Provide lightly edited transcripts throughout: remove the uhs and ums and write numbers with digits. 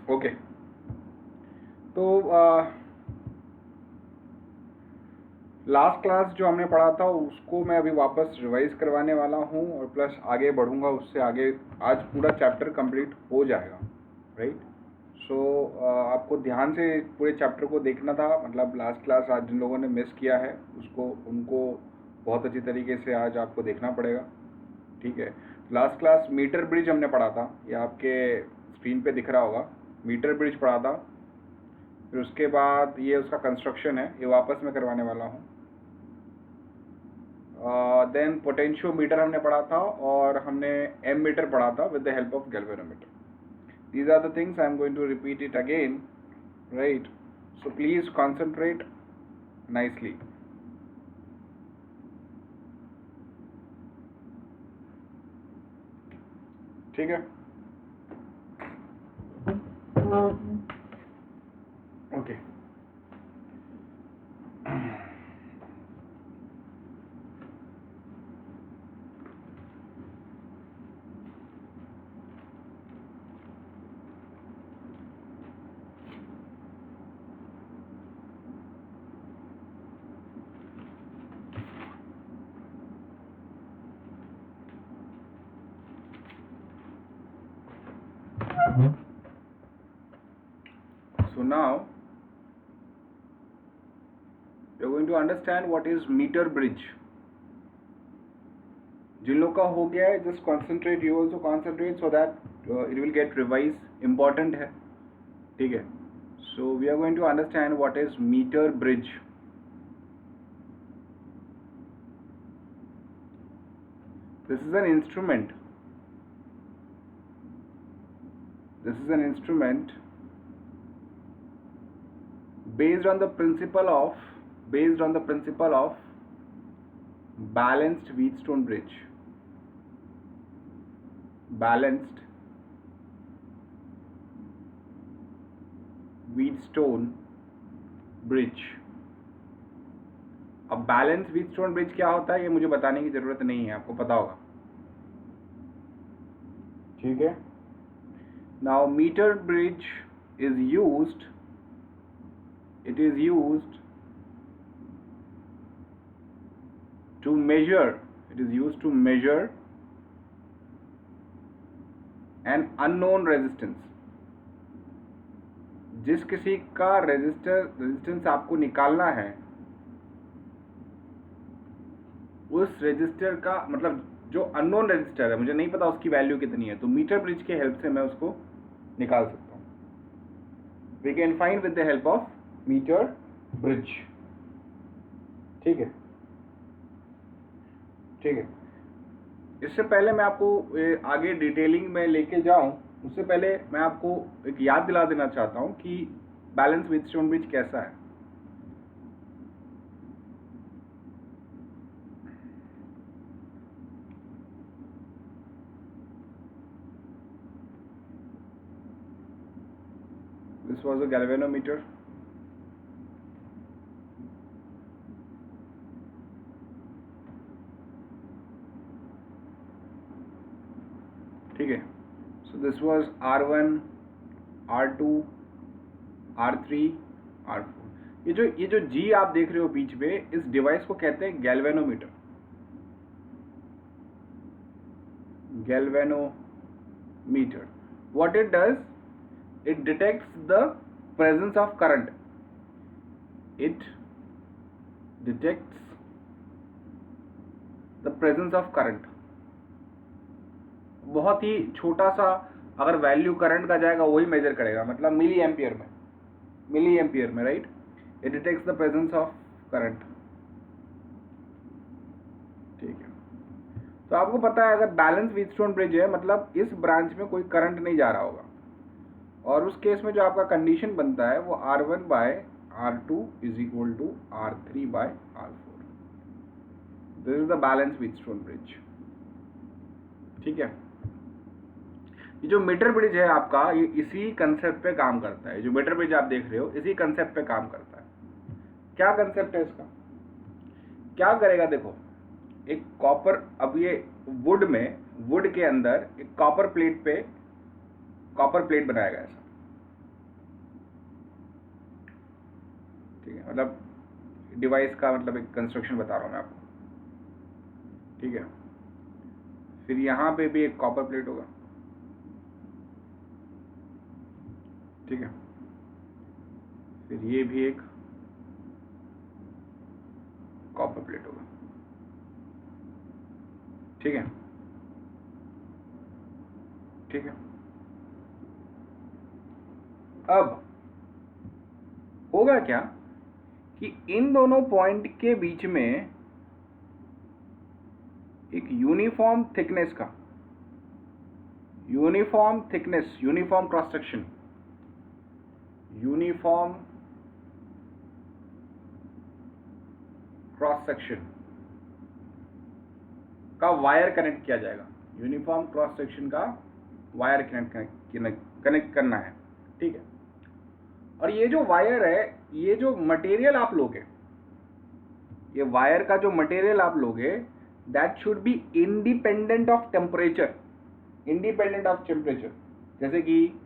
Okay, तो last class जो हमने पढ़ा था उसको मैं अभी वापस रिवाइज करवाने वाला हूँ और प्लस आगे बढ़ूँगा उससे आगे। आज पूरा चैप्टर कंप्लीट हो जाएगा, राइट। सो आपको ध्यान से पूरे चैप्टर को देखना था, मतलब लास्ट क्लास आज जिन लोगों ने मिस किया है उनको बहुत अच्छी तरीके से आज आपको देखना पड़ेगा, ठीक है। लास्ट क्लास मीटर ब्रिज हमने पढ़ा था, ये आपके स्क्रीन पे दिख रहा होगा, मीटर ब्रिज पढ़ा था। फिर उसके बाद ये उसका कंस्ट्रक्शन है, ये वापस मैं करवाने वाला हूँ। देन पोटेंशियोमीटर हमने पढ़ा था और हमने एम मीटर पढ़ा था with the help of galvanometer. These are the things I am going to repeat it again, right? So please concentrate nicely. ठीक है, okay. So now we are going to understand what is meter bridge. जिन लोग का हो गया है just concentrate, you also concentrate so that it will get revised, important है, ठीक है। So we are going to understand what is meter bridge. This is an instrument. This is an instrument based on the principle of balanced Wheatstone bridge. Balanced Wheatstone bridge. अब balance Wheatstone bridge क्या होता है ये मुझे बताने की जरूरत नहीं है, आपको पता होगा, ठीक है। Now meter bridge is used, it is used to measure an unknown resistance. जिस किसी का रेजिस्टेंस आपको निकालना है, उस रेजिस्टर का मतलब जो अननोन रेजिस्टर है, मुझे नहीं पता उसकी वैल्यू कितनी है, तो मीटर ब्रिज के हेल्प से मैं उसको निकाल सकता हूँ। We can find with the help of meter bridge, ठीक है, ठीक है। इससे पहले मैं आपको आगे डिटेलिंग में लेके जाऊं, उससे पहले मैं आपको एक याद दिला देना चाहता हूं कि बैलेंस व्हीटस्टोन ब्रिज कैसा है। दिस वाज अ गैल्वेनोमीटर, ठीक है। So this was R1, R2, R3, R4। ये जो G आप देख रहे हो बीच में, इस डिवाइस को कहते हैं galvanometer. Galvanometer, what it does, it detects the presence of current. It detects the presence of current. बहुत ही छोटा सा अगर वैल्यू करंट का जाएगा वही मेजर करेगा, मतलब मिली एम्पियर में, right. It detects the presence of current, ठीक है। तो आपको पता है अगर बैलेंस व्हीटस्टोन ब्रिज है मतलब इस ब्रांच में कोई करंट नहीं जा रहा होगा, और उस केस में जो आपका कंडीशन बनता है वो R1 by R2 is equal to R3 by R4। This is the balance Wheatstone bridge, ठीक है। ये जो मीटर ब्रिज है आपका, ये इसी कंसेप्ट पे काम करता है। जो मीटर ब्रिज आप देख रहे हो इसी कंसेप्ट पे काम करता है। क्या कंसेप्ट है इसका, क्या करेगा, देखो एक कॉपर, अब ये वुड के अंदर एक कॉपर प्लेट बनाया गया ऐसा, ठीक है, मतलब डिवाइस का मतलब एक कंस्ट्रक्शन बता रहा हूँ मैं आपको, ठीक है। फिर यहाँ पे भी एक कॉपर प्लेट होगा, ठीक है। फिर ये भी एक कॉपर प्लेट होगा, ठीक है, ठीक है। अब होगा क्या कि इन दोनों पॉइंट के बीच में एक uniform thickness uniform cross section, uniform cross section का वायर कनेक्ट किया जाएगा। यूनिफॉर्म क्रॉस सेक्शन का वायर कनेक्ट करना है, ठीक है। और ये जो वायर है, ये जो मटेरियल आप लोगे, ये वायर का जो मटेरियल आप लोगे, that should be independent of temperature, जैसे कि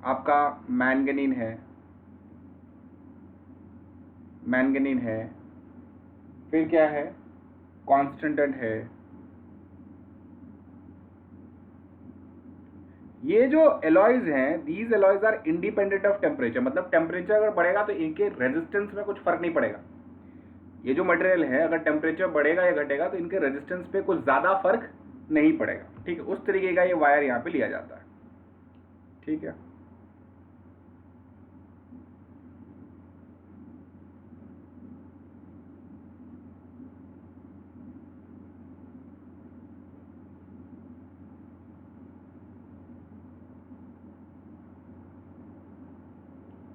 आपका मैंगनीन है, फिर क्या है, कॉन्स्टेंटेंट है। ये जो एलॉयज हैं, these alloys are independent of temperature, मतलब टेम्परेचर अगर बढ़ेगा तो इनके रेजिस्टेंस में कुछ फर्क नहीं पड़ेगा। ये जो मटेरियल है, अगर टेम्परेचर बढ़ेगा या घटेगा तो इनके रेजिस्टेंस पे कुछ ज़्यादा फर्क नहीं पड़ेगा, ठीक है। उस तरीके का ये वायर यहाँ पे लिया जाता है, ठीक है।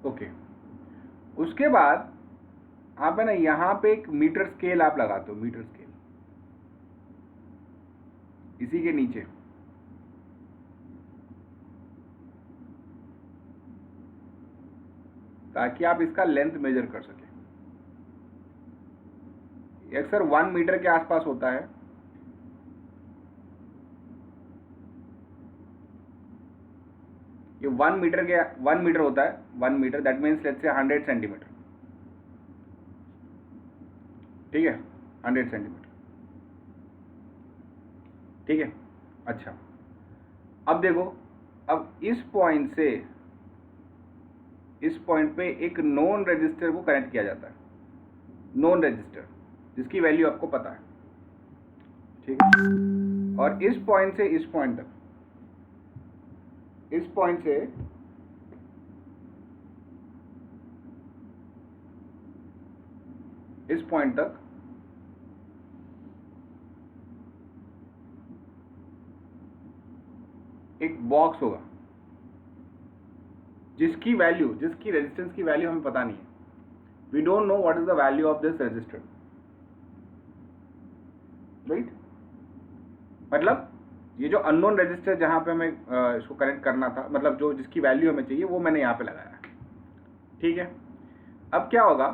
ओके, उसके बाद आप है ना यहाँ पे एक मीटर स्केल आप लगाते हो, मीटर स्केल इसी के नीचे, ताकि आप इसका लेंथ मेजर कर सकें। अक्सर 1 मीटर के आसपास होता है। ये 1 मीटर होता है। 1 metre that means let's say 100 centimetre, ठीक है, 100 सेंटीमीटर, ठीक है। अच्छा, अब देखो, अब इस पॉइंट से इस पॉइंट पे एक नॉन रजिस्टर को कनेक्ट किया जाता है, नॉन रजिस्टर जिसकी वैल्यू आपको पता है, ठीक है। और इस पॉइंट से इस पॉइंट तक, इस पॉइंट से इस पॉइंट तक एक बॉक्स होगा जिसकी रेजिस्टेंस की वैल्यू हमें पता नहीं है। We don't know what is the value of this resistor, right. मतलब ये जो अननोन रेजिस्टर जहां पे हमें इसको कनेक्ट करना था, मतलब जो जिसकी वैल्यू हमें चाहिए, वो मैंने यहाँ पे लगाया, ठीक है। अब क्या होगा,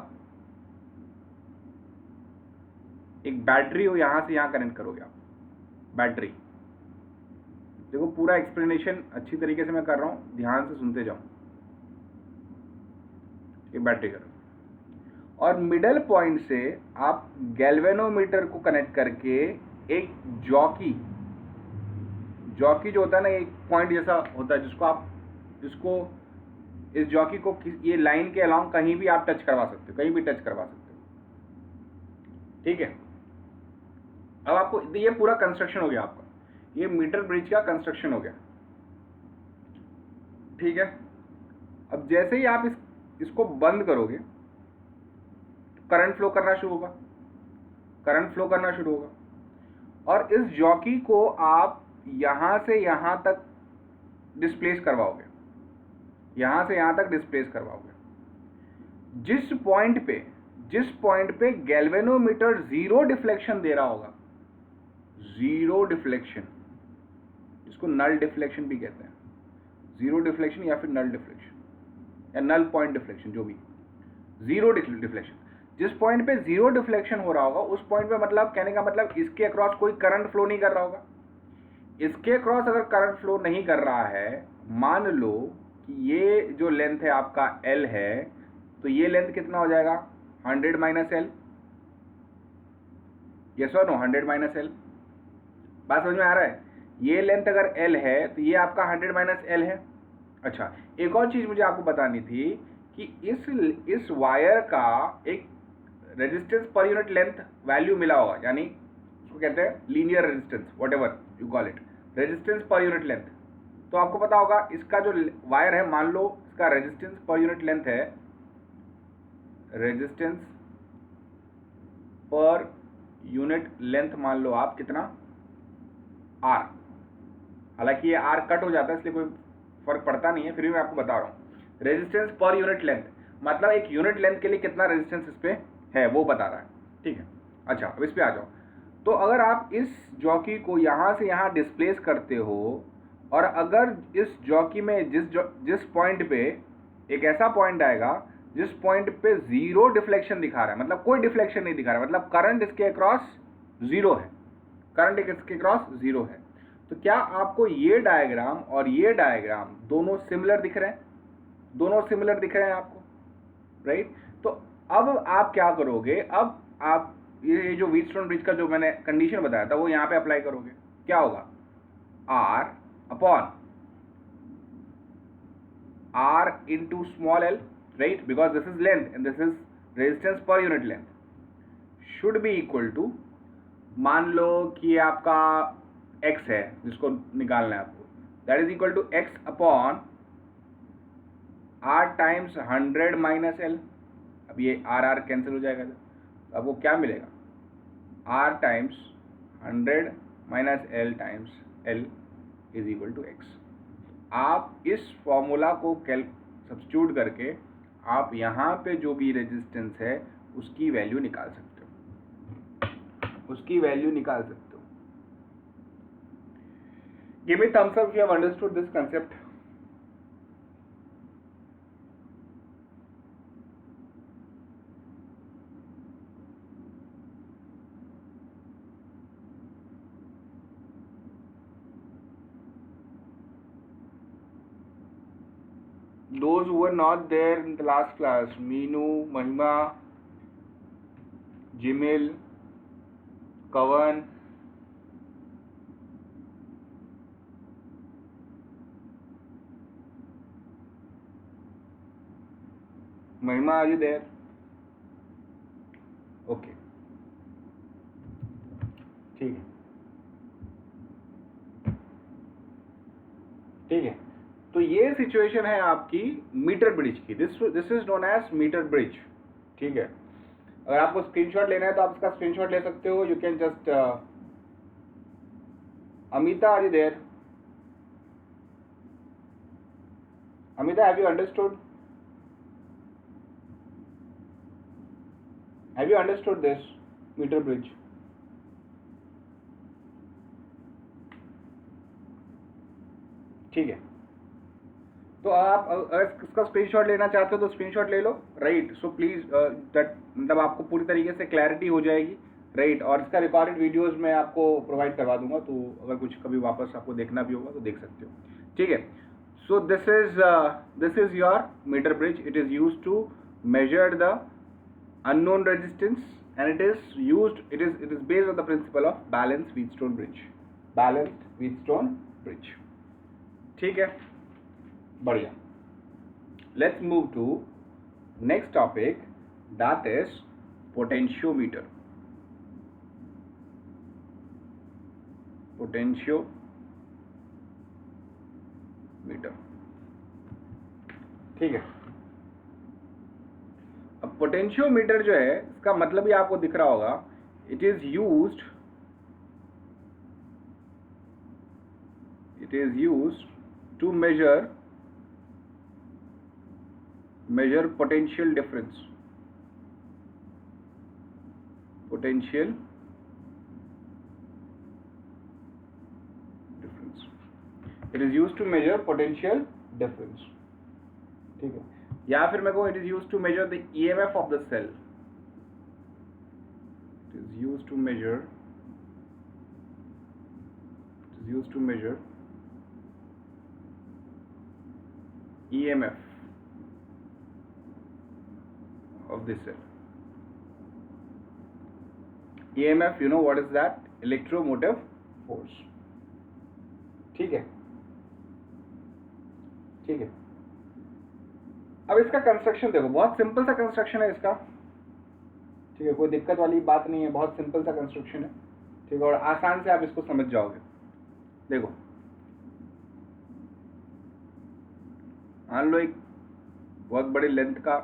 एक बैटरी हो, यहां से यहां कनेक्ट करोगे आप बैटरी। देखो पूरा एक्सप्लेनेशन अच्छी तरीके से मैं कर रहा हूं, ध्यान से सुनते जाओ। ये बैटरी करो, और मिडल पॉइंट से आप गैल्वेनोमीटर को कनेक्ट करके एक जॉकी जो होता है ना, एक पॉइंट जैसा होता है जिसको इस जॉकी को ये लाइन के अलाउंग कहीं भी आप टच करवा सकते हो, कहीं भी टच करवा सकते हो, ठीक है। अब आपको ये पूरा कंस्ट्रक्शन हो गया, आपका ये मीटर ब्रिज का कंस्ट्रक्शन हो गया, ठीक है। अब जैसे ही आप इसको बंद करोगे, करंट फ्लो करना शुरू होगा, और इस जॉकी को आप यहां से यहां तक डिस्प्लेस करवाओगे, जिस पॉइंट पे गैल्वेनोमीटर जीरो डिफ्लेक्शन दे रहा होगा, जीरो डिफ्लेक्शन, इसको नल डिफ्लेक्शन भी कहते हैं, जीरो डिफ्लेक्शन या फिर नल डिफ्लेक्शन या नल पॉइंट डिफ्लेक्शन, जो भी, जीरो डिफ्लेक्शन। जिस पॉइंट पे जीरो डिफ्लेक्शन हो रहा होगा, उस पॉइंट पे मतलब कहने का मतलब इसके अक्रॉस कोई करंट फ्लो नहीं कर रहा होगा। इसके अक्रॉस अगर करंट फ्लो नहीं कर रहा है, मान लो कि ये जो लेंथ है आपका L है, तो तो ये लेंथ कितना हो जाएगा 100 माइनस एल, यस और नो 100 माइनस एल। बात समझ में आ रहा है? ये लेंथ अगर एल है तो ये आपका 100 माइनस एल है। अच्छा, एक और चीज मुझे आपको बतानी थी कि इस वायर का एक resistance per unit length value मिला होगा, यानी उसको कहते हैं linear resistance, what ever you call it, resistance per unit length. तो आपको पता होगा इसका जो वायर है, मान लो इसका रेजिस्टेंस पर यूनिट लेंथ है, रेजिस्टेंस पर यूनिट लेंथ मान लो आप कितना, आर। हालांकि ये आर कट हो जाता है इसलिए कोई फर्क पड़ता नहीं है, फिर भी मैं आपको बता रहा हूँ। रेजिस्टेंस पर यूनिट लेंथ मतलब एक यूनिट लेंथ के लिए कितना रेजिस्टेंस इस पे है वो बता रहा है, ठीक है। अच्छा, अब इस पे आ जाओ। तो अगर आप इस जॉकी को यहाँ से यहाँ डिस्प्लेस करते हो और अगर इस जॉकी में जिस पॉइंट पे एक ऐसा पॉइंट आएगा जिस पॉइंट पे जीरो डिफ्लेक्शन दिखा रहा है, मतलब कोई डिफ्लेक्शन नहीं दिखा रहा है, मतलब करंट इसके अक्रॉस जीरो है, करंट इसके अक्रॉस जीरो है, तो क्या आपको ये डायग्राम और ये डायग्राम दोनों सिमिलर दिख रहे हैं? दोनों सिमिलर दिख रहे हैं आपको, राइट? तो अब आप क्या करोगे, अब आप ये जो व्हीटस्टोन ब्रिज का जो मैंने कंडीशन बताया था वो यहाँ पे अप्लाई करोगे। क्या होगा, R upon R into small l, right? Because this is length and this is resistance per unit length, should be equal to, मान लो कि ये आपका x है जिसको निकालना है आपको, that is equal to x upon r times 100 minus l। अब ये r कैंसिल हो जाएगा, तो आपको क्या मिलेगा, r times 100 minus l times l is equal to x। आप इस फॉर्मूला को सब्स्टिट्यूट करके आप यहाँ पे जो भी रेजिस्टेंस है उसकी वैल्यू निकाल सकते हो, उसकी वैल्यू निकाल सकते हो। Give me thumbs up if you have understood this concept. Those who were not there in the last class, Meenu, Mahima, Jimil, Kavan, Mahima, are you there? Okay, ठीक है, ठीक है। तो ये सिचुएशन है आपकी मीटर ब्रिज की, this is known as meter bridge, ठीक है। अगर आपको स्क्रीनशॉट लेना है तो आप इसका स्क्रीनशॉट ले सकते हो, you can just Amita, are you there? Amita, have you understood? Have you understood this meter bridge? ठीक है, तो आप अगर इसका स्क्रीनशॉट लेना चाहते हो तो स्क्रीनशॉट ले लो, राइट? सो प्लीज दैट, मतलब आपको पूरी तरीके से क्लैरिटी हो जाएगी, राइट? और इसका रिकॉर्डेड वीडियोस मैं आपको प्रोवाइड करवा दूंगा, तो अगर कुछ कभी वापस आपको देखना भी होगा तो देख सकते हो, ठीक है। So this is your meter bridge. It is used to measure the unknown resistance and it is based on the principle of balance Wheatstone bridge, balanced Wheatstone bridge, ठीक है, बढ़िया। Let's move to next topic, that is potentiometer. Potentiometer, ठीक है। अब potentiometer जो है इसका मतलब ही आपको दिख रहा होगा, it is used to measure potential difference, potential difference, it is used to measure potential difference, ठीक है। या फिर मैं कहूँ, it is used to measure the EMF of the cell, it is used to measure EMF of this cell. EMF, you know what is that? Electromotive force. ठीक है, ठीक है। अब इसका कंस्ट्रक्शन देखो, बहुत सिंपल सा कंस्ट्रक्शन है इसका, ठीक है, कोई दिक्कत वाली बात नहीं है, बहुत सिंपल सा कंस्ट्रक्शन है, ठीक है, और आसान से आप इसको समझ जाओगे। देखो, मान लो एक बहुत बड़ी लेंथ का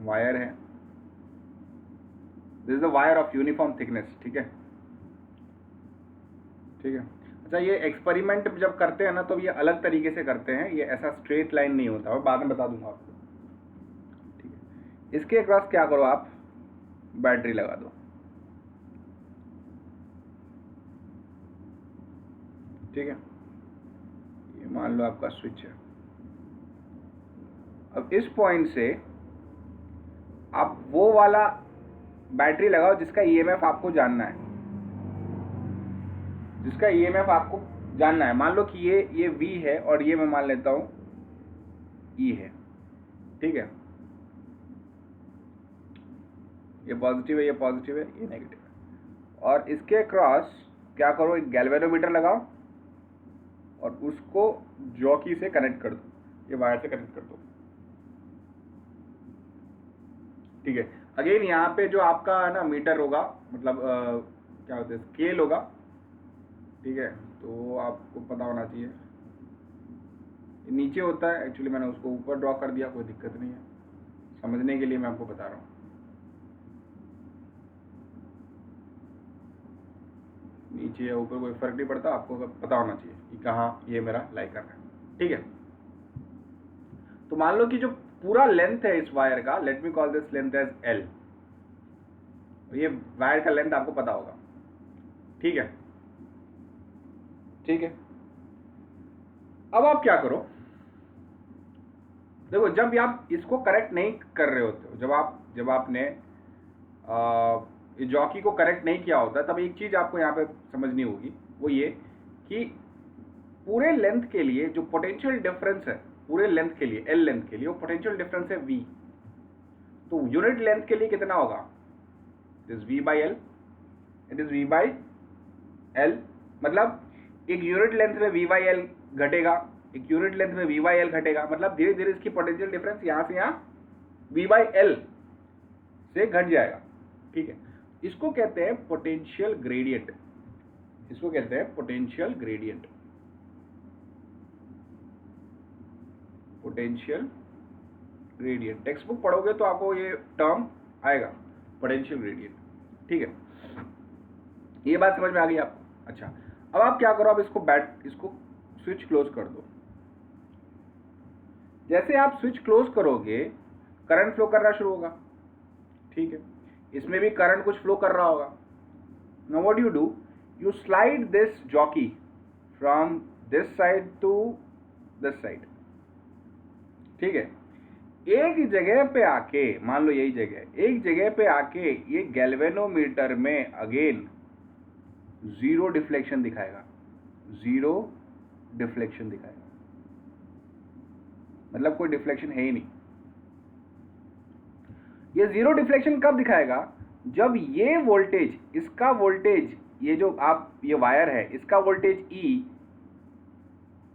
वायर है, this is the wire of uniform thickness, ठीक है, ठीक है। अच्छा, ये एक्सपेरिमेंट जब करते हैं ना तो ये अलग तरीके से करते हैं, ये ऐसा स्ट्रेट लाइन नहीं होता, और बाद में बता दूंगा आपको, ठीक है। इसके अक्रॉस क्या करो, आप बैटरी लगा दो, ठीक है, ये मान लो आपका स्विच है। अब इस पॉइंट से आप वो वाला बैटरी लगाओ जिसका ईएमएफ आपको जानना है, जिसका ईएमएफ आपको जानना है। मान लो कि ये V है और ये मैं मान लेता हूं E है, ठीक है, ये पॉजिटिव है, ये पॉजिटिव है, ये नेगेटिव है, और इसके क्रॉस क्या करो, एक गैल्वेनोमीटर लगाओ और उसको जॉकी से कनेक्ट कर दो, ये वायर से कनेक्ट कर दो, ठीक है। अगेन यहाँ पे जो आपका है ना मीटर होगा, मतलब क्या होता है, स्केल होगा, ठीक है, तो आपको पता होना चाहिए, नीचे होता है, एक्चुअली मैंने उसको ऊपर ड्रॉ कर दिया, कोई दिक्कत नहीं है, समझने के लिए मैं आपको बता रहा हूँ। नीचे या ऊपर कोई फर्क नहीं पड़ता, आपको पता होना चाहिए कि कहाँ ये मेरा लाई कर रहा है, ठीक है। तो मान लो कि जो पूरा लेंथ है इस वायर का, let me call this length as L, ये वायर का लेंथ आपको पता होगा, ठीक है, ठीक है। अब आप क्या करो, देखो, जब आप इसको करेक्ट नहीं कर रहे होते हो, जब आपने जॉकी को करेक्ट नहीं किया होता, तब एक चीज आपको यहाँ पे समझनी होगी, वो ये कि पूरे लेंथ के लिए जो पोटेंशियल डिफरेंस है, पूरे लेंथ के लिए, L लेंथ के लिए, वो पोटेंशियल डिफरेंस है V, तो यूनिट लेंथ के लिए कितना होगा, it is V by L, it is V by L, मतलब एक यूनिट लेंथ में V by L घटेगा, एक यूनिट लेंथ में V by L घटेगा, मतलब धीरे धीरे इसकी पोटेंशियल डिफरेंस यहाँ से यहाँ V by L से घट जाएगा, ठीक है। इसको कहते हैं पोटेंशियल ग्रेडियंट, इसको कहते हैं potential gradient, potential gradient. Text book पढ़ोगे तो आपको ये टर्म आएगा, पोटेंशियल ग्रेडियंट, ठीक है। ये बात समझ में आ गई आपको? अच्छा, अब आप क्या करो, अब इसको स्विच क्लोज कर दो। जैसे आप स्विच क्लोज करोगे, करंट फ्लो करना शुरू होगा, ठीक है, इसमें भी करंट कुछ फ्लो कर रहा होगा। Now what you do, you slide this jockey from this side to this side, ठीक है। एक जगह पे आके, मान लो यही जगह, एक जगह पे आके ये गैल्वेनोमीटर में अगेन जीरो डिफ्लेक्शन दिखाएगा, जीरो डिफ्लेक्शन दिखाएगा, मतलब कोई डिफ्लेक्शन है ही नहीं। ये जीरो डिफ्लेक्शन कब दिखाएगा, जब ये वोल्टेज, इसका वोल्टेज, ये जो ये वायर है, इसका वोल्टेज E,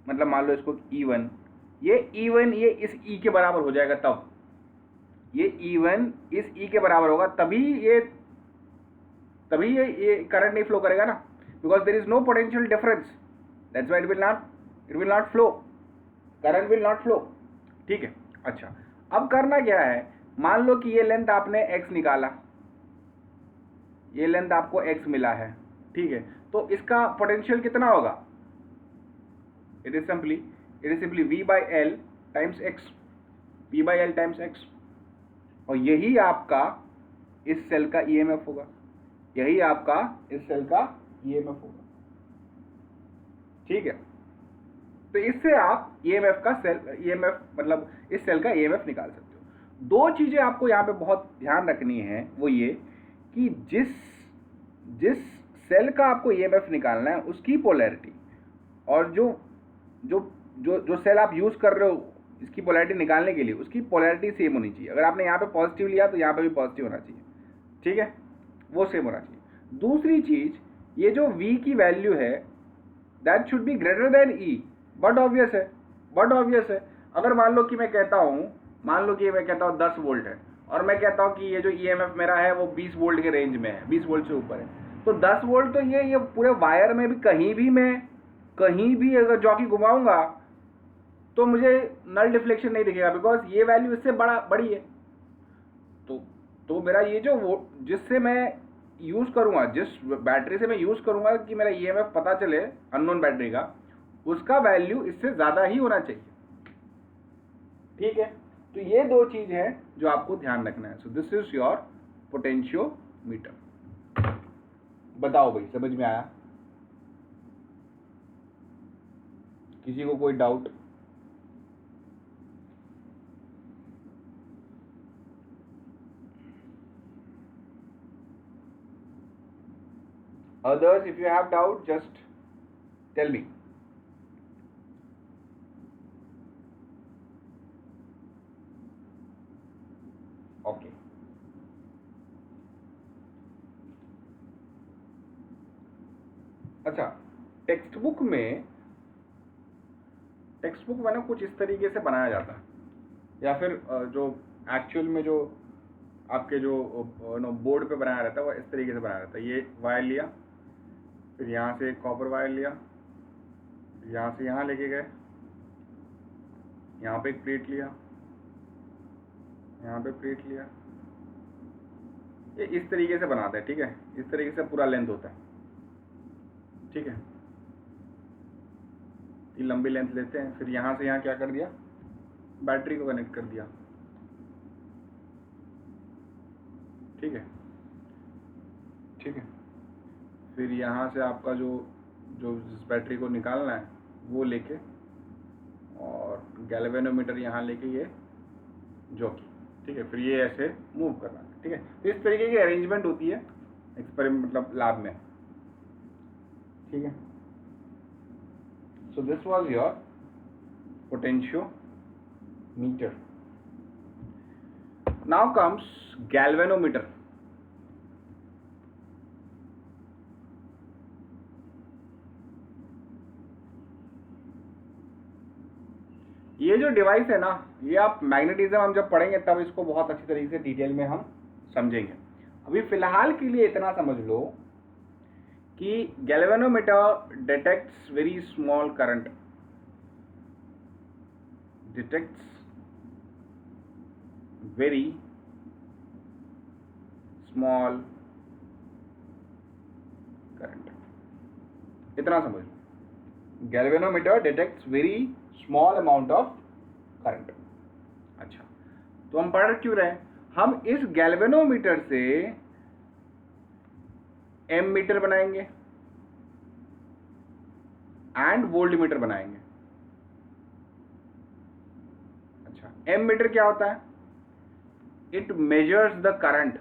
मतलब मान लो इसको E1, ये E1 ये इस E के बराबर हो जाएगा, तब ये E1 इस E के बराबर होगा, तभी ये करंट नहीं फ्लो करेगा ना, because there is no potential difference, that's why it will not flow, current will not flow, ठीक है। अच्छा, अब करना क्या है, मान लो कि ये लेंथ आपने x निकाला, ये लेंथ आपको x मिला है, ठीक है, तो इसका पोटेंशियल कितना होगा, it is simply V by L times x, V by L times x, और यही आपका इस सेल का EMF होगा, यही आपका इस सेल का EMF होगा, ठीक है। तो इससे आप EMF मतलब इस सेल का EMF निकाल सकते हो। दो चीजें आपको यहाँ पे बहुत ध्यान रखनी है, वो ये कि जिस सेल का आपको EMF निकालना है उसकी पोलैरिटी, और जो सेल आप यूज कर रहे हो इसकी पोलैरिटी निकालने के लिए उसकी पोलैरिटी सेम होनी चाहिए। अगर आपने यहाँ पे पॉजिटिव लिया तो यहाँ पे भी पॉजिटिव होना चाहिए, ठीक है, वो सेम होना चाहिए। दूसरी चीज, ये जो V की वैल्यू है that should be greater than E। But obvious है, बट ऑब्वियस है। अगर मान लो कि मैं कहता हूँ, मान लो कि मैं कहता हूँ 10 वोल्ट है और मैं कहता हूँ कि ये जो EMF मेरा है वो 20 वोल्ट के रेंज में है, 20 वोल्ट से ऊपर है, तो 10 वोल्ट तो ये पूरे वायर में भी कहीं भी अगर जॉकी घुमाऊंगा तो मुझे नल डिफ्लेक्शन नहीं दिखेगा, बिकॉज ये वैल्यू इससे बड़ी है। तो मेरा ये जो वो जिससे मैं यूज करूंगा, जिस बैटरी से मैं यूज करूंगा कि मेरा ईएमएफ पता चले अननोन बैटरी का, उसका वैल्यू इससे ज्यादा ही होना चाहिए, ठीक है। तो ये दो चीज है जो आपको ध्यान रखना है। So this is your potentiometer. बताओ भाई, समझ में आया? किसी को कोई doubt? Others, if you have doubt, just tell me. Okay. अच्छा, टेक्स्ट बुक में ना कुछ इस तरीके से बनाया जाता है, या फिर जो एक्चुअल में जो आपके जो बोर्ड पे बनाया रहता है वो इस तरीके से बनाया रहता है। ये वायर लिया, फिर यहाँ से कॉपर वायर लिया, यहाँ से यहाँ लेके गए, यहाँ पे एक प्लेट लिया, यहाँ पे प्लेट लिया, ये इस तरीके से बनाते हैं, ठीक है। इस तरीके से पूरा लेंथ होता है, ठीक है। ये लंबी लेंथ लेते हैं, फिर यहाँ से यहाँ क्या कर दिया, बैटरी को कनेक्ट कर दिया, ठीक है, ठीक है। फिर यहाँ से आपका जो जिस बैटरी को निकालना है वो लेके, और गैल्वेनोमीटर यहाँ लेके ये जॉकी, ठीक है। फिर ये ऐसे मूव करना है, ठीक है। तो इस तरीके की अरेंजमेंट होती है एक्सपेरिमेंट, मतलब लैब में, ठीक है। So this was your potentiometer. Now comes galvanometer. ये जो डिवाइस है ना, ये आप मैग्नेटिज्म हम जब पढ़ेंगे तब इसको बहुत अच्छी तरीके से डिटेल में हम समझेंगे। अभी फिलहाल के लिए इतना समझ लो कि galvanometer detects very small current, detects very small current, इतना समझ लो। Galvanometer detects very small amount of current. अच्छा, तो हम पढ़ क्यों रहे? हम इस गैल्वेनोमीटर से एम मीटर बनाएंगे एंड वोल्ट मीटर बनाएंगे। अच्छा, एम मीटर क्या होता है? It measures the current.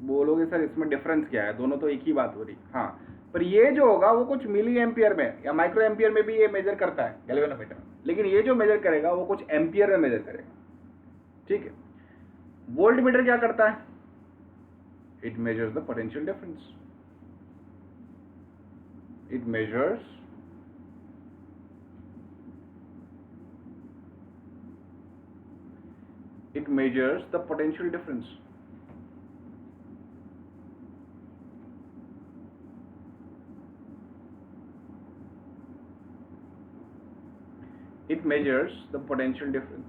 बोलोगे सर इसमें डिफरेंस क्या है, दोनों तो एक ही बात हो रही। हाँ, पर ये जो होगा वो कुछ मिली एम्पियर में या माइक्रो एम्पियर में भी ये मेजर करता है गैल्वेनोमीटर, लेकिन ये जो मेजर करेगा वो कुछ एम्पियर में मेजर करेगा, ठीक है। वोल्ट मीटर क्या करता है? It measures the potential difference. It measures the potential difference. It measures the potential difference.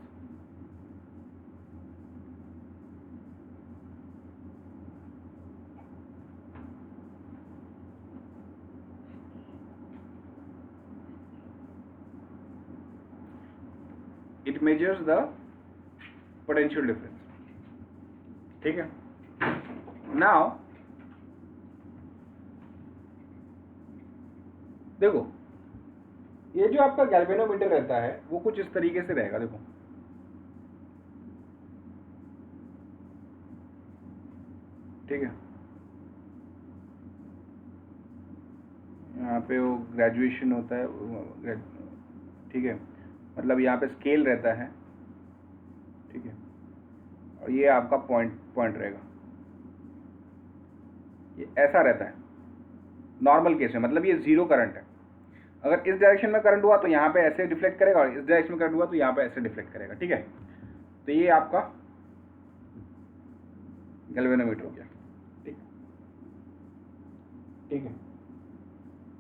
It measures the potential difference. ठीक है। Now देखो, ये जो आपका गैल्वेनोमीटर रहता है वो कुछ इस तरीके से रहेगा, देखो, ठीक है। यहाँ पे वो ग्रेजुएशन होता है, ठीक है, मतलब यहाँ पे स्केल रहता है, ठीक है, और ये आपका पॉइंट रहेगा, ये ऐसा रहता है नॉर्मल केस में, मतलब ये जीरो करंट है। अगर इस डायरेक्शन में करंट हुआ तो यहाँ पे ऐसे डिफ्लेक्ट करेगा, और इस डायरेक्शन में करंट हुआ तो यहाँ पे ऐसे डिफ्लेक्ट करेगा, ठीक है। तो ये आपका गैल्वेनोमीटर हो गया, ठीक है, ठीक है,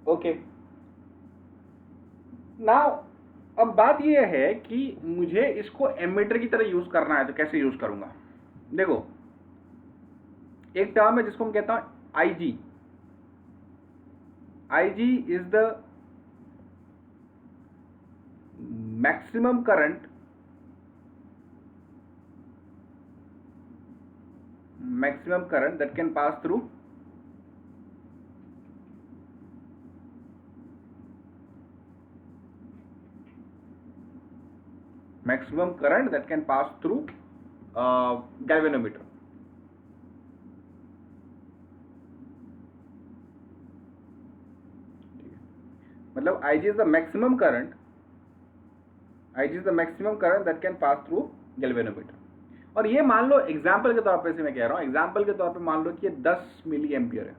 ओके। नाउ अब बात ये है कि मुझे इसको एमीटर की तरह यूज करना है, तो कैसे यूज करूंगा? देखो, एक टर्म है जिसको हम कहता हूं IG। IG is the maximum current that can pass through galvanometer। मतलब IG is the maximum current that can pass through galvanometer। और ये मान लो एग्जाम्पल के तौर पे से मैं कह रहा हूँ, एग्जाम्पल के तौर पे मान लो कि ये 10 मिली एम्पियर है,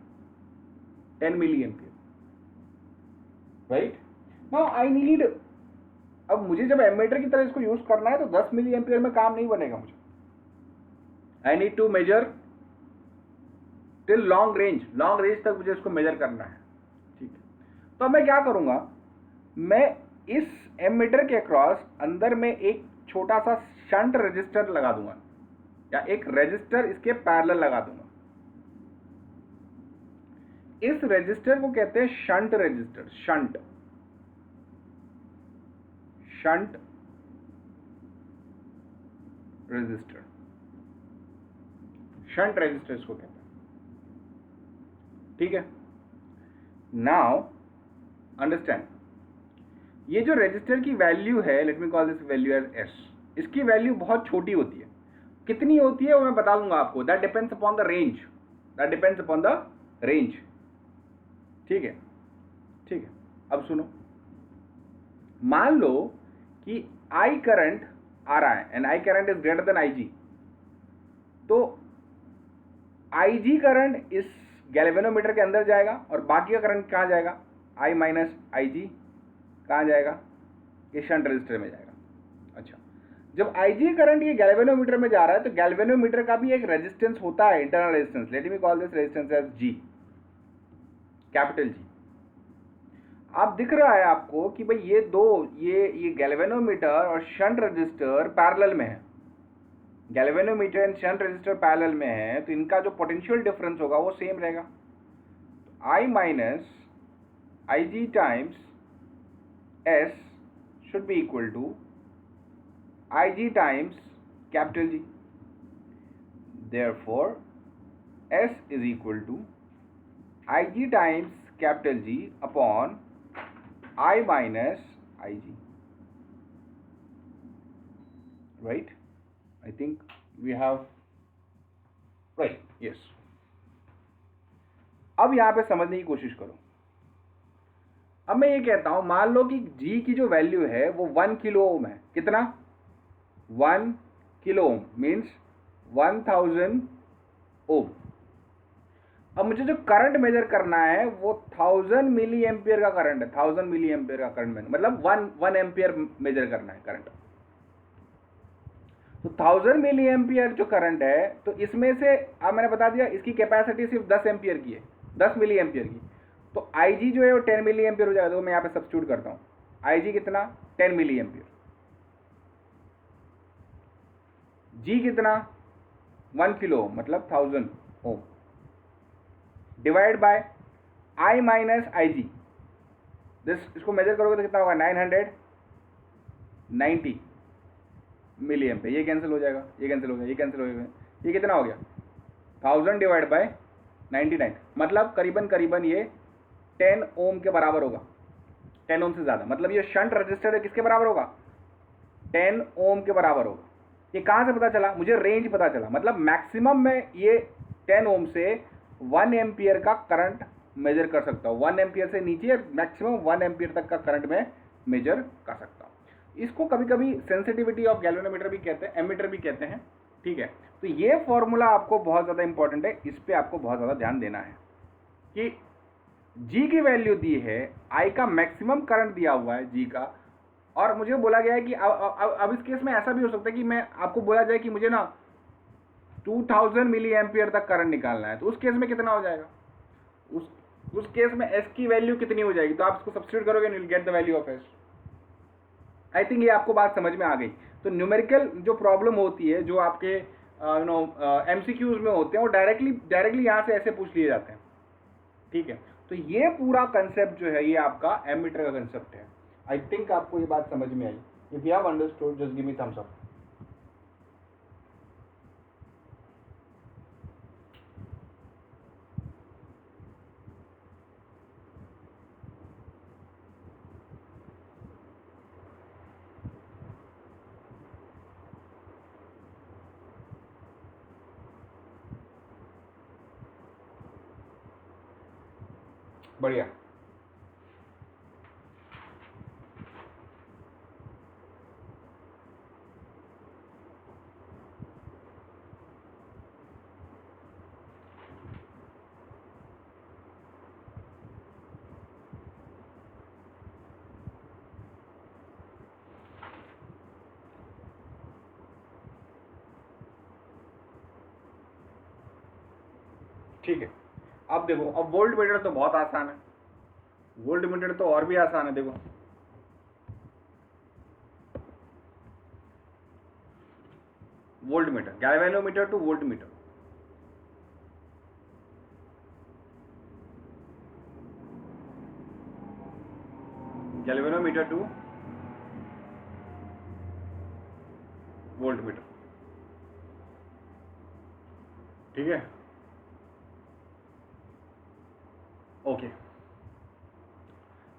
10 milliampere, right. Now I need, अब मुझे जब एमीटर की तरह इसको यूज करना है तो 10 मिली एम्पियर में काम नहीं बनेगा मुझे। I need to measure till long range तक मुझे इसको मेजर करना है, ठीक है। तो अब मैं क्या करूंगा, मैं इस एमीटर के अक्रॉस अंदर में एक छोटा सा शंट रेजिस्टर लगा दूंगा, या एक रेजिस्टर इसके पैरेलल लगा दूंगा। इस रेजिस्टर को कहते हैं शंट रेजिस्टर, शंट रेजिस्टर इसको कहते हैं, ठीक है। नाउ अंडरस्टैंड, ये जो रेजिस्टर की वैल्यू है, let me call this value as S, इसकी वैल्यू बहुत छोटी होती है। कितनी होती है वो मैं बता दूंगा आपको, that depends upon the range, ठीक है, ठीक है। अब सुनो, मान लो कि I करंट आ रहा है and I current is greater than IG, तो IG करंट इस गैल्वेनोमीटर के अंदर जाएगा और बाकी का करंट कहाँ जाएगा, I माइनस IG कहाँ जाएगा, ये शंट रेजिस्टर में जाएगा। अच्छा, जब IG करंट ये गैल्वेनोमीटर में जा रहा है तो गैल्वेनोमीटर का भी एक रेजिस्टेंस होता है, internal resistance, let me call this resistance as G, capital G। आप दिख रहा है आपको कि भाई ये दो, ये गैल्वेनोमीटर और शंट रजिस्टर पैरेलल में है, galvanometer and shunt resistor parallel में है, तो इनका जो पोटेंशियल डिफरेंस होगा वो सेम रहेगा। I minus IG times S should be equal to IG times capital G. Therefore, S is equal to IG times capital G upon I minus IG. Right? I think we have, right, yes. अब यहाँ पे समझने की कोशिश करो। अब मैं ये कहता हूं, मान लो कि G की जो वैल्यू है वो 1 किलो ओम है। कितना? 1 किलो ओम मीन्स 1000 ओम। अब मुझे जो करंट मेजर करना है वो 1000 मिली एम्पियर का करंट है, 1000 मिली एम्पियर का करंट, मतलब 1 एम्पियर मेजर करना है करंट। तो 1000 मिली एम्पियर जो करंट है, तो इसमें से अब मैंने बता दिया इसकी कैपेसिटी सिर्फ 10 एम्पियर की है, 10 मिली एम्पियर की। तो IG जो है वो 10 मिली एम्पियर हो जाएगा। तो मैं यहाँ पे सब्स्टिट्यूट करता हूँ, IG कितना? 10 मिली एम्पियर। G कितना? 1 किलो मतलब 1000 ohm, divide by I minus IG। इसको मेजर करोगे तो कितना होगा? 990 मिली एम्पियर। ये कैंसिल हो जाएगा, ये कैंसिल हो गया, ये कैंसिल हो गया। ये कितना हो गया? 1000 डिवाइड बाय 99, मतलब करीबन करीबन ये 10 ओम के बराबर होगा, 10 ओम से ज़्यादा। मतलब ये शंट रजिस्टर है, किसके बराबर होगा? 10 ओम के बराबर होगा। ये कहाँ से पता चला? मुझे रेंज पता चला। मतलब मैक्सिमम में ये 10 ओम से 1 एम्पियर का करंट मेजर कर सकता हूँ। 1 एम्पियर से नीचे मैक्सिमम 1 एम्पियर तक का करंट में मेजर कर सकता हूँ। इसको कभी कभी सेंसिटिविटी ऑफ गैल्वेनोमीटर भी कहते हैं, एमीटर भी कहते हैं, ठीक है। तो ये फॉर्मूला आपको बहुत ज़्यादा इंपॉर्टेंट है, इस पर आपको बहुत ज़्यादा ध्यान देना है कि जी की वैल्यू दी है, आई का मैक्सिमम करंट दिया हुआ है जी का, और मुझे बोला गया है कि अब इस केस में ऐसा भी हो सकता है कि मैं आपको बोला जाए कि मुझे ना 2000 मिली एम्पियर तक करंट निकालना है, तो उस केस में कितना हो जाएगा, उस केस में एस की वैल्यू कितनी हो जाएगी, तो आप इसको सब्स्टिट्यूट करोगे and you will get the value of S. I think ये आपको बात समझ में आ गई। तो न्यूमेरिकल जो प्रॉब्लम होती है, जो आपके एमसीक्यूज में होते हैं, वो डायरेक्टली यहाँ से ऐसे पूछ लिए जाते हैं, ठीक है। तो ये पूरा कंसेप्ट जो है, ये आपका एमीटर का कंसेप्ट है। आई थिंक आपको ये बात समझ में आई। If you have understood just give me thumbs up. बढ़िया। ठीक है, अब देखो, अब वोल्ट मीटर तो बहुत आसान है, वोल्ट मीटर तो और भी आसान है। देखो volt meter, galvanometer two volt meter, galvanometer two volt meter, ठीक है, ओके।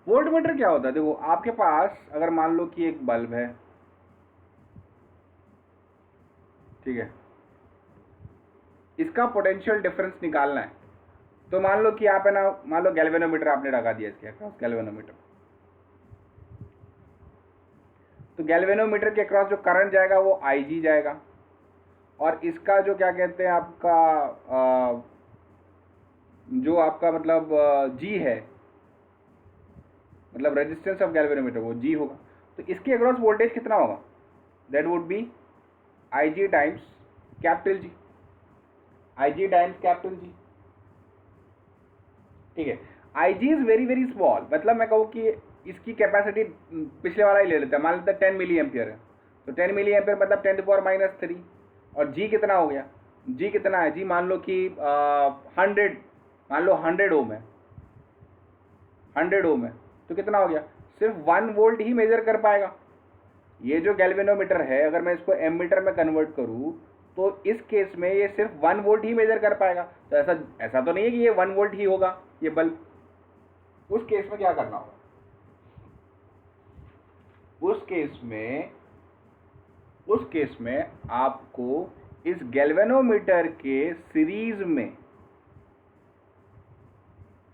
वोल्ट मीटर क्या होता है? देखो आपके पास अगर मान लो कि एक बल्ब है, ठीक है, इसका पोटेंशियल डिफरेंस निकालना है, तो मान लो कि आप है ना, मान लो गैल्वेनोमीटर आपने लगा दिया इसके अक्रॉस, गैल्वेनोमीटर, तो गैल्वेनोमीटर के अक्रॉस जो करंट जाएगा वो IG जाएगा, और इसका जो क्या कहते हैं आपका जो आपका मतलब G है, मतलब रेजिस्टेंस ऑफ गैल्वेनोमीटर, वो G होगा। तो इसके अक्रॉस वोल्टेज कितना होगा? That would be IG times capital G, IG times capital G, ठीक है। IG is very very small, मतलब मैं कहूँ कि इसकी कैपेसिटी पिछले वाला ही ले लेते हैं, मान लेते हैं 10 मिली एम्पियर है, तो 10 मिली एम्पियर मतलब 10⁻³ और G कितना हो गया? G कितना है? G मान लो कि 100, मान लो 100 ओम है, 100 ओम है, तो कितना हो गया? सिर्फ 1 वोल्ट ही मेजर कर पाएगा। ये जो गैल्वेनोमीटर है, अगर मैं इसको एमीटर में कन्वर्ट करूँ तो इस केस में ये सिर्फ 1 वोल्ट ही मेजर कर पाएगा। तो ऐसा तो नहीं है कि ये 1 वोल्ट ही होगा ये बल्ब। उस केस में क्या करना होगा? उस केस में आपको इस गैल्वेनोमीटर के सीरीज में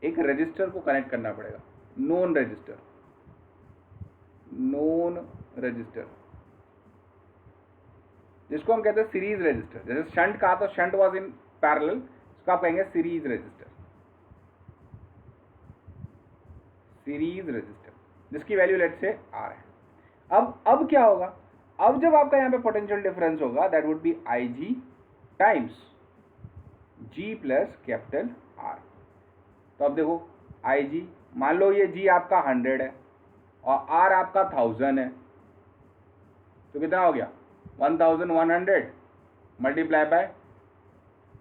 एक रजिस्टर को कनेक्ट करना पड़ेगा, नोन रजिस्टर, जिसको हम कहते हैं सीरीज रजिस्टर। जैसे शंट का तो शंट वाज इन पैरेलल, इसको आप कहेंगे सीरीज रजिस्टर, जिसकी वैल्यू लेट से R है। अब क्या होगा? अब जब आपका यहाँ पे पोटेंशियल डिफरेंस होगा, that would be IG times G plus capital R। तो अब देखो IG, मान लो ये G आपका 100 है और R आपका 1000 है, तो कितना हो गया? 1100 मल्टीप्लाई बाय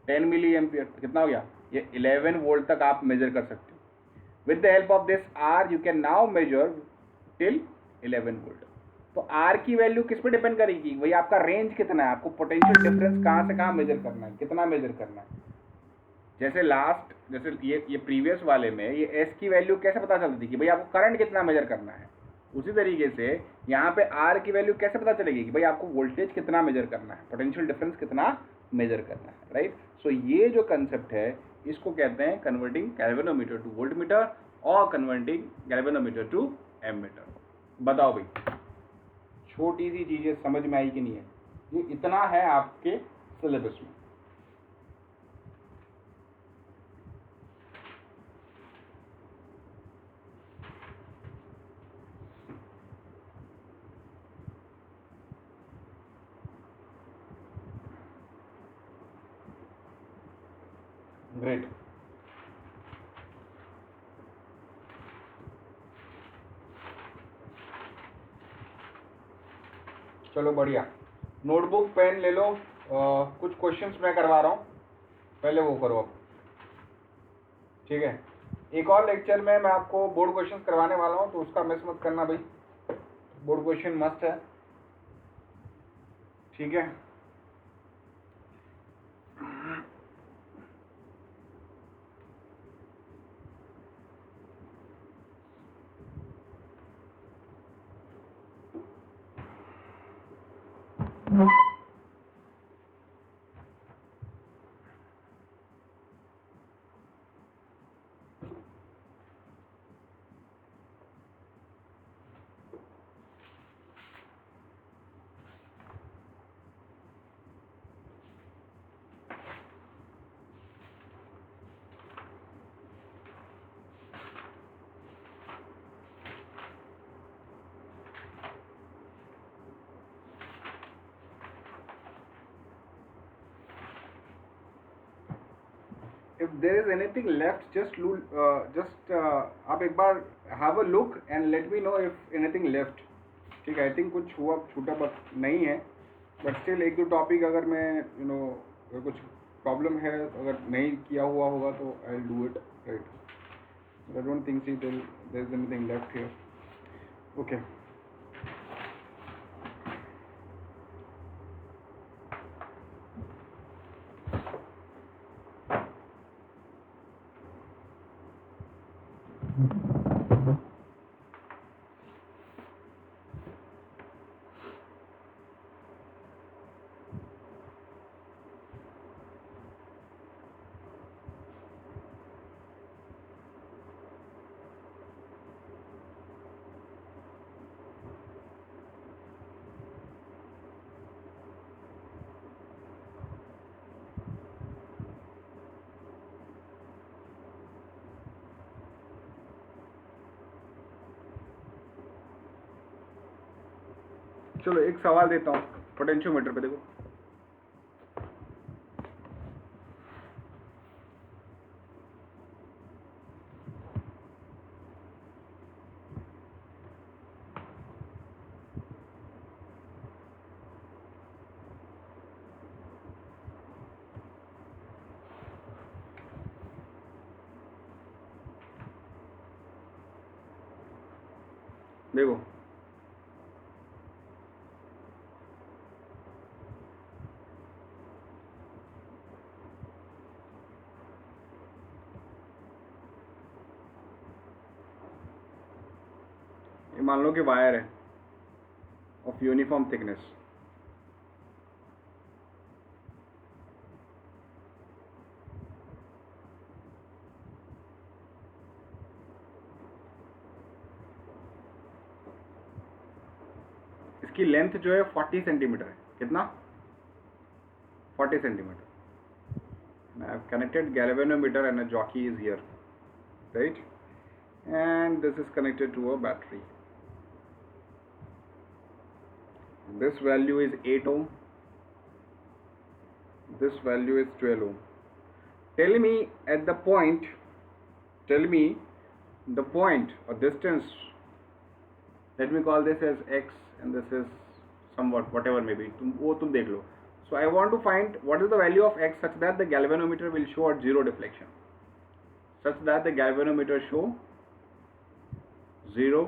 10 मिली एम्पियर, तो कितना हो गया? ये 11 वोल्ट तक आप मेजर कर सकते हो। With the help of this R you can now measure till 11 volt. तो R की वैल्यू किस पे डिपेंड करेगी? वही आपका रेंज कितना है, आपको पोटेंशियल डिफरेंस कहाँ से कहाँ मेजर करना है, कितना मेजर करना है। जैसे ये प्रीवियस वाले में ये S की वैल्यू कैसे पता चलती थी कि भाई आपको करंट कितना मेजर करना है, उसी तरीके से यहाँ पे R की वैल्यू कैसे पता चलेगी कि भाई आपको वोल्टेज कितना मेजर करना है, पोटेंशियल डिफरेंस कितना मेजर करना है, राइट। सो ये जो कंसेप्ट है इसको कहते हैं converting galvanometer two volt meter और कन्वर्टिंग गैल्वेनोमीटर टू एमीटर। बताओ भाई, छोटी सी चीजें समझ में आई कि नहीं है? ये इतना है आपके सिलेबस में। ग्रेट। चलो बढ़िया, नोटबुक पेन ले लो। कुछ क्वेश्चंस मैं करवा रहा हूँ, पहले वो करो अब, ठीक है? एक और लेक्चर में मैं आपको बोर्ड क्वेश्चंस करवाने वाला हूँ, तो उसका मिस मत करना भाई, बोर्ड क्वेश्चन मस्त है, ठीक है? If there is anything left, just आप एक बार have a look and let me know if anything left, ठीक है? I think कुछ हुआ छूटा बट नहीं है, बट स्टिल एक दो टॉपिक अगर मैं अगर कुछ प्रॉब्लम है, अगर नहीं किया हुआ होगा तो I will do it, right? I don't think there is anything left here. Okay, चलो एक सवाल देता हूँ पोटेंशियोमीटर पे, देखो देखो, ये मान लो कि वायर है ऑफ यूनिफॉर्म थिकनेस, इसकी लेंथ जो है 40 सेंटीमीटर है। कितना? 40 centimetre. I have connected galvanometer and a jockey is here, right? And this is connected to a battery. This value is 8 ohm. This value is 12 ohm. Tell me at the point, tell me the point or distance. Let me call this as x and this is somewhat whatever maybe. तुम देख लो. So I want to find what is the value of x such that the galvanometer will show at zero deflection. Such that the galvanometer show zero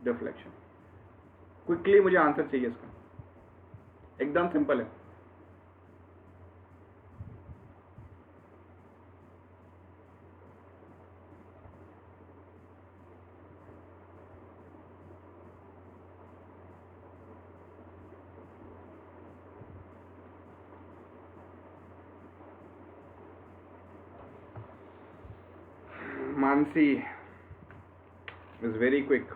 deflection. Quickly मुझे answer चाहिए इसका, एकदम simple है। Mansi is very quick.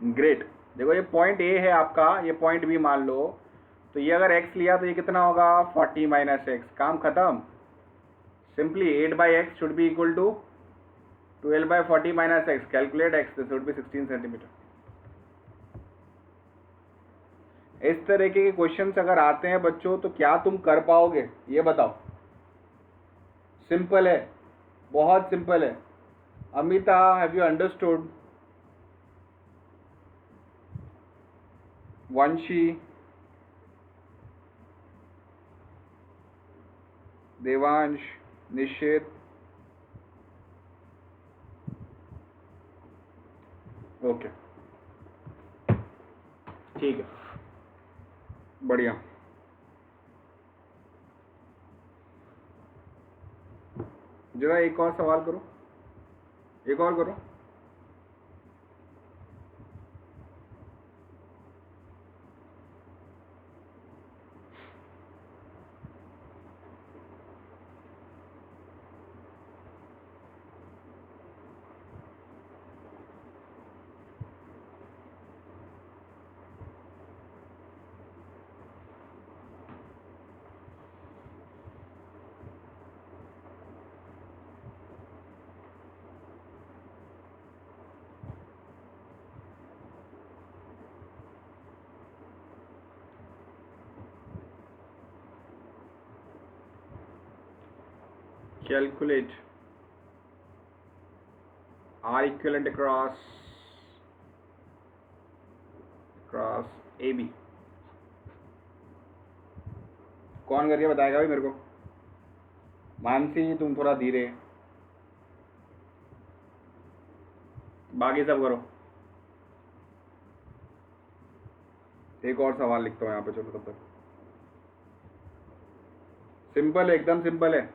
Great. देखो ये point A है आपका, ये पॉइंट बी मान लो, तो ये अगर x लिया तो ये कितना होगा 40 माइनस एक्स. काम खत्म. Simply 8/x should be equal to 12/40 minus x. Calculate x, this would be 16 centimetre. इस तरह के क्वेश्चंस अगर आते हैं बच्चों तो क्या तुम कर पाओगे ये बताओ. सिंपल है, बहुत सिंपल है. Amita, have you understood? Vanshi, Devansh, Nishchit. Okay ठीक है, बढ़िया. जरा एक और सवाल करो, एक और करो. Calculate R equivalent across AB. कौन करके बताएगा भाई मेरे को? मानसी तुम थोड़ा धीरे, बाकी सब करो. एक और सवाल लिखता हूँ यहाँ पे, चलो तब तक. सिंपल है, एकदम सिंपल है.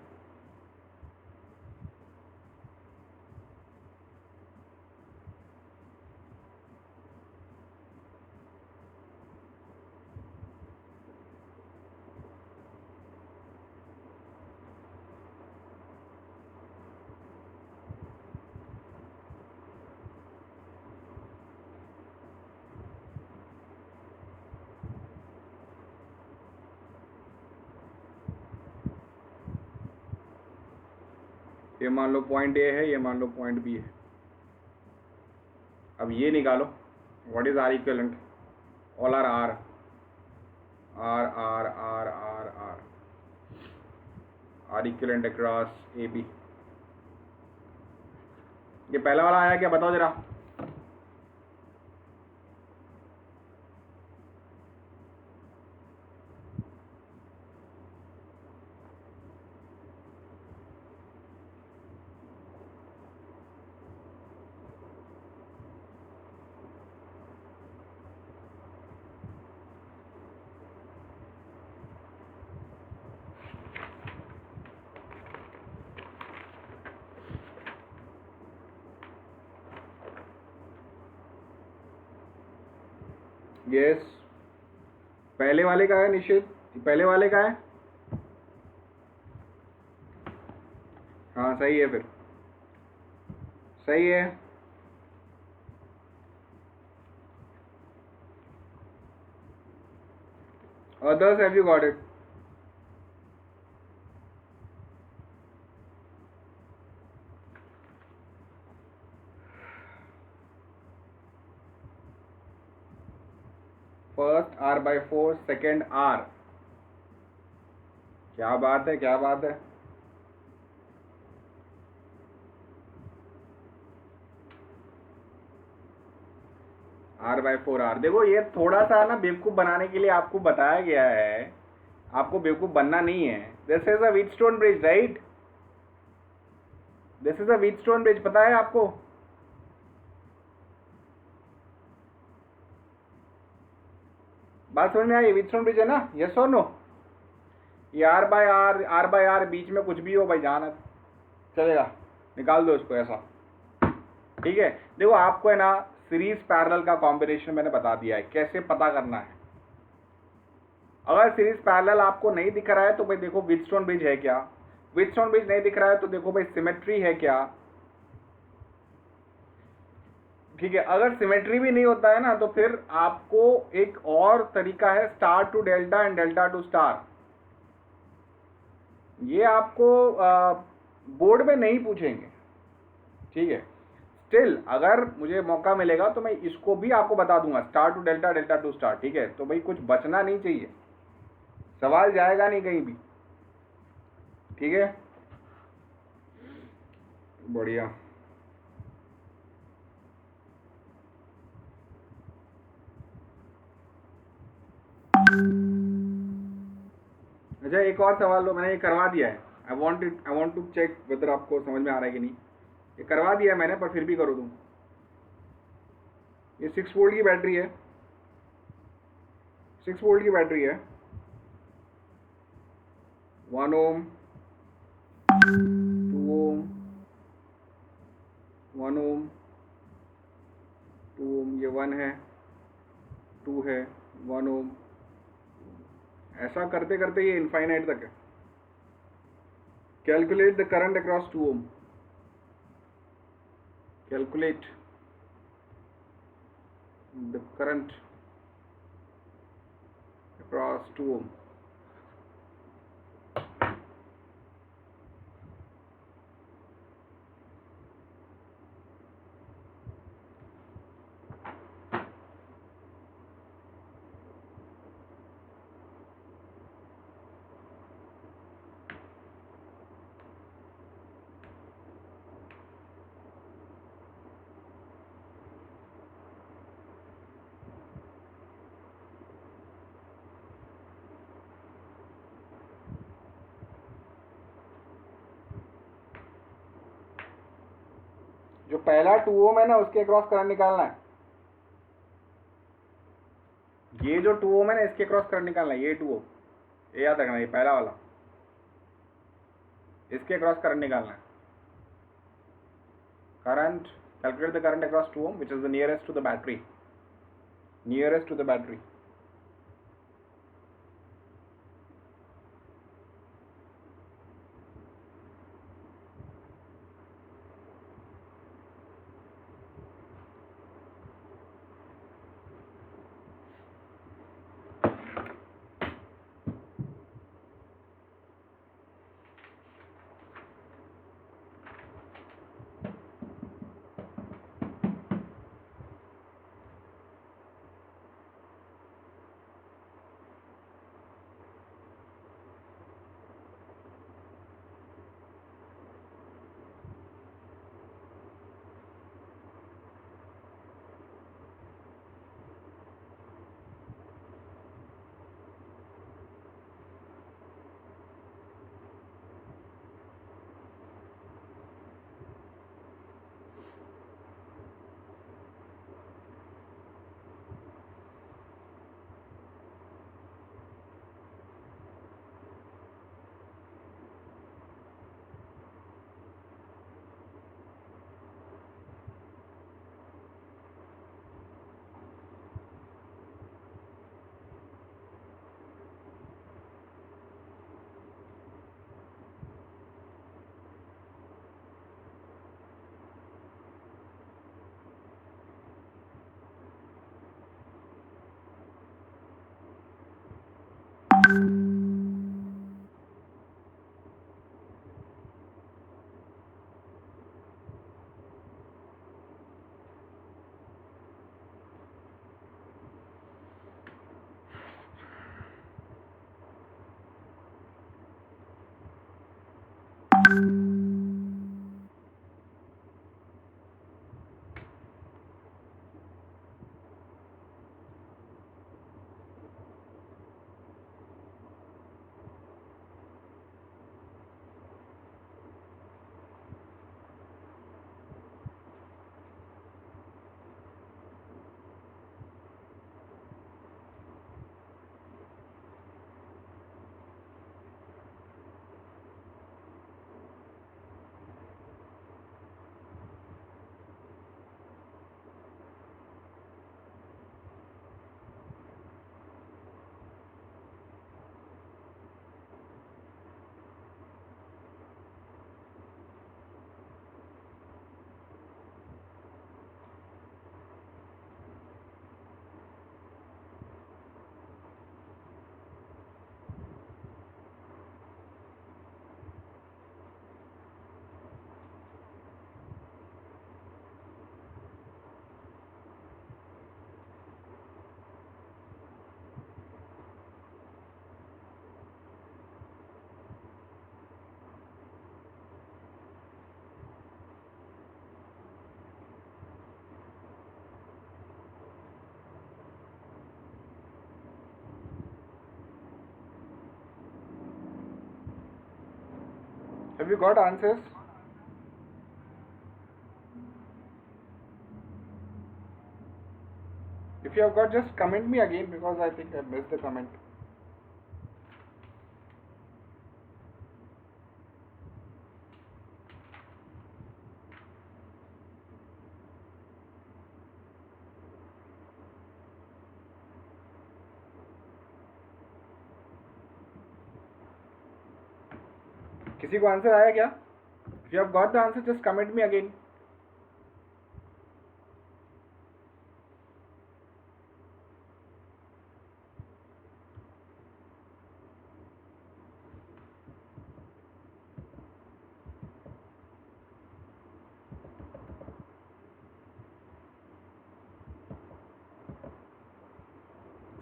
ये मान लो पॉइंट ए है, ये मान लो पॉइंट बी है. अब ये निकालो, what is R equivalent. All R R R R R R R R equivalent across A B. ये पहला वाला आया क्या, बताओ जरा. यस, पहले वाले का है निश्चित, पहले वाले का है. हाँ सही है, फिर सही है. Others, have you got it? First R/4, second R. क्या बात है, क्या बात है. R/4R. देखो ये थोड़ा सा ना बेवकूफ़ बनाने के लिए आपको बताया गया है, आपको बेवकूफ़ बनना नहीं है. This is a Wheatstone bridge, right? This is a Wheatstone bridge, पता है आपको? बात समझ में आई? व्हीटस्टोन ब्रिज है ना, यस और नो? ये R/R बीच में कुछ भी हो भाई, जाना चलेगा, निकाल दो इसको ऐसा. ठीक है, देखो आपको है ना सीरीज पैरेलल का कॉम्बिनेशन मैंने बता दिया है कैसे पता करना है। अगर सीरीज पैरेलल आपको नहीं दिख रहा है तो भाई देखो व्हीटस्टोन ब्रिज है क्या, व्हीटस्टोन ब्रिज नहीं दिख रहा है तो देखो भाई सिमेट्री है क्या, ठीक है। अगर सिमेट्री भी नहीं होता है ना तो फिर आपको एक और तरीका है star to delta and delta to star. ये आपको बोर्ड में नहीं पूछेंगे, ठीक है। स्टिल अगर मुझे मौका मिलेगा तो मैं इसको भी आपको बता दूंगा, star to delta, delta to star, ठीक है। तो भाई कुछ बचना नहीं चाहिए, सवाल जाएगा नहीं कहीं भी, ठीक है। बढ़िया। अच्छा एक और सवाल लो, मैंने ये करवा दिया है। I want to check whether आपको समझ में आ रहा है कि नहीं। ये करवा दिया है मैंने पर फिर भी करो तुम। ये 6 वोल्ट की बैटरी है, 6 वोल्ट की बैटरी है, 1 ओम, 2 ओम, 1 ओम, 2 ओम, ये 1 है, 2 है, 1 ओम, ऐसा करते करते ये इनफाइनाइट तक है। Calculate the current across 2 ohm, calculate the current across 2 ohm. जो पहला 2 ओम है ना उसके अक्रॉस करंट निकालना है। ये जो 2 ओम है ना इसके अक्रॉस करंट निकालना है, ये 2 ओम, ये याद रखना, ये पहला वाला, इसके अक्रॉस करंट निकालना है। Current, calculate the current across 2 ohm which is the nearest to the battery, nearest to the battery। Have you got answers? If you have got, just comment me again because I think I missed the comment. किसी को answer आया क्या? If you have got the answer, just comment me again.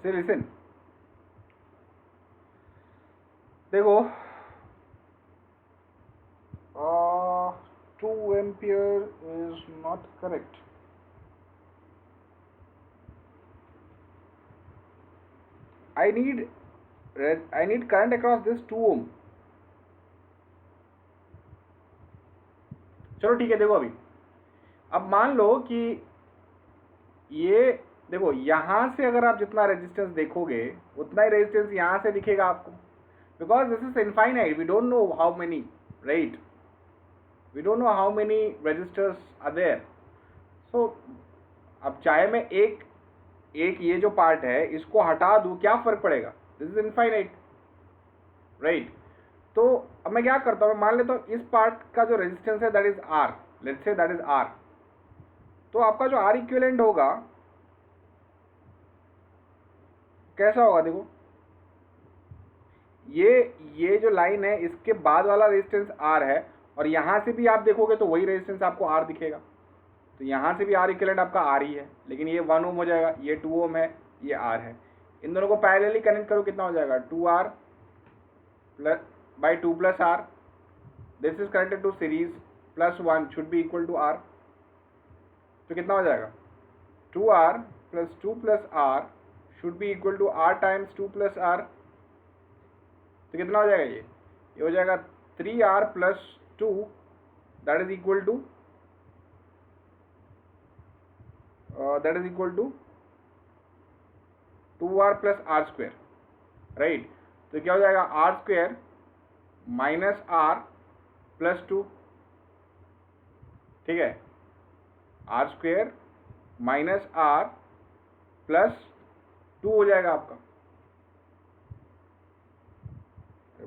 Say listen. देखो 2 ampere is not correct. I need current across this 2 ohm. चलो ठीक है, देखो अभी अब मान लो कि ये देखो यहां से अगर आप जितना रेजिस्टेंस देखोगे उतना ही रेजिस्टेंस यहां से दिखेगा आपको, because this is infinite. We don't know how many, right? We don't know how many resistors are there. So अब चाहे मैं एक ये जो पार्ट है इसको हटा दूं, क्या फर्क पड़ेगा? This is infinite, right? तो अब मैं क्या करता हूं, मैं मान लेता हूं इस पार्ट का जो रेजिस्टेंस है that is R. Let's say that is R. तो आपका जो आर इक्विवेलेंट होगा कैसा होगा? देखो ये जो लाइन है इसके बाद वाला रेजिस्टेंस आर है और यहां से भी आप देखोगे तो वही रेजिस्टेंस आपको आर दिखेगा. तो यहां से भी आर इक्विवेलेंट आपका आर ही है, लेकिन ये 1 ओम हो जाएगा, ये 2 ओम है, ये आर है. इन दोनों को पैरेलली कनेक्ट करो, कितना हो जाएगा? 2R by 2 plus R. This is connected to series, plus 1 should be equal to R. तो कितना हो जाएगा? 2R plus 2 plus R should be equal to R times 2 plus R. तो कितना हो जाएगा? ये हो जाएगा 3R plus 2 that is equal to 2R plus R square, right? तो क्या हो जाएगा? R square minus R plus 2, ठीक है? R square minus R plus 2 हो जाएगा आपका.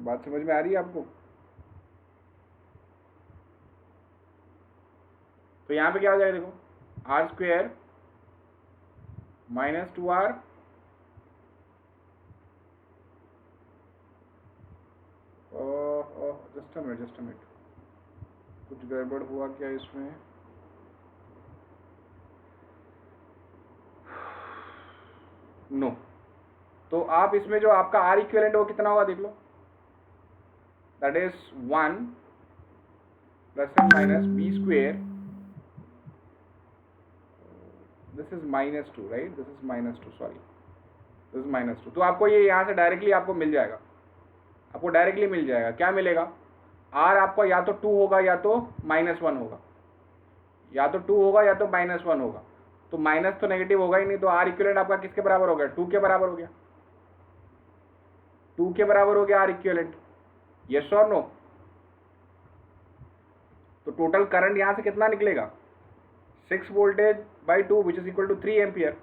बात समझ में आ रही है आपको? तो यहां पे क्या हो जाएगा? देखो R square minus 2R just a minute, कुछ गड़बड़ हुआ क्या इसमें? नो. तो आप इसमें जो आपका आर इक्विवेलेंट वो कितना होगा देख लो. That is 1 plus and minus B square. This is -2, right? This is -2, sorry, this is -2. तो आपको ये यहाँ से डायरेक्टली आपको मिल जाएगा, आपको डायरेक्टली मिल जाएगा. क्या मिलेगा? आर आपका या तो 2 होगा या तो -1 होगा, या तो 2 होगा या तो -1 होगा. तो माइनस तो नेगेटिव होगा ही नहीं, तो आर इक्विवेलेंट आपका किसके बराबर हो गया? 2 के बराबर हो गया. 2 के बराबर हो गया आर इक्विवेलेंट. यस और नो? तो टोटल करंट यहां से कितना निकलेगा? 6 voltage by 2 which is equal to 3 ampere.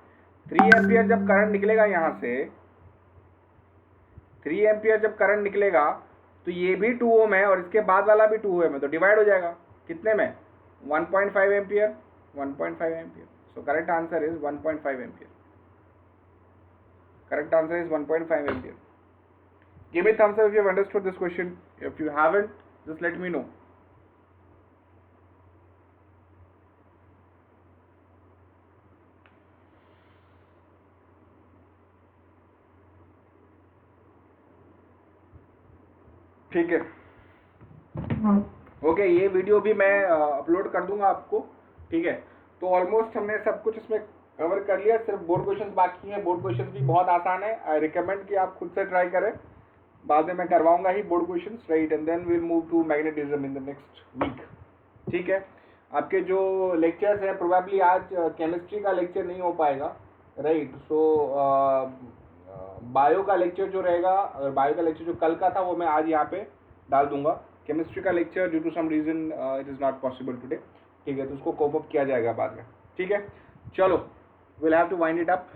3 ampere जब करंट निकलेगा यहां से, 3 एम्पियर जब करंट निकलेगा तो ये भी 2 ओम है और इसके बाद वाला भी 2 ओम है, तो डिवाइड हो जाएगा कितने में? 1.5 ampere. 1.5 ampere. So correct answer is 1.5 ampere. Correct answer is 1.5 ampere. Give me thumbs up if you have understood this question. If you haven't, just let me know. ठीक है. ओके, ये वीडियो भी मैं upload कर दूंगा आपको, ठीक है? तो ऑलमोस्ट हमने सब कुछ इसमें कवर कर लिया, सिर्फ बोर्ड क्वेश्चंस बाकी हैं. बोर्ड क्वेश्चंस भी बहुत आसान है. आई रिकमेंड कि आप खुद से ट्राई करें, बाद में मैं करवाऊंगा ही board questions, right, and then will move to magnetism in the next week. ठीक है, आपके जो लेक्चर्स हैं प्रोबेबली आज केमिस्ट्री का लेक्चर नहीं हो पाएगा, राइट। सो बायो का लेक्चर जो रहेगा, अगर बायो का लेक्चर जो कल का था वो मैं आज यहाँ पे डाल दूंगा। केमिस्ट्री का lecture due to some reason it is not possible today, ठीक है, तो उसको कोप अप किया जाएगा बाद में। ठीक है, चलो, will have to wind it up.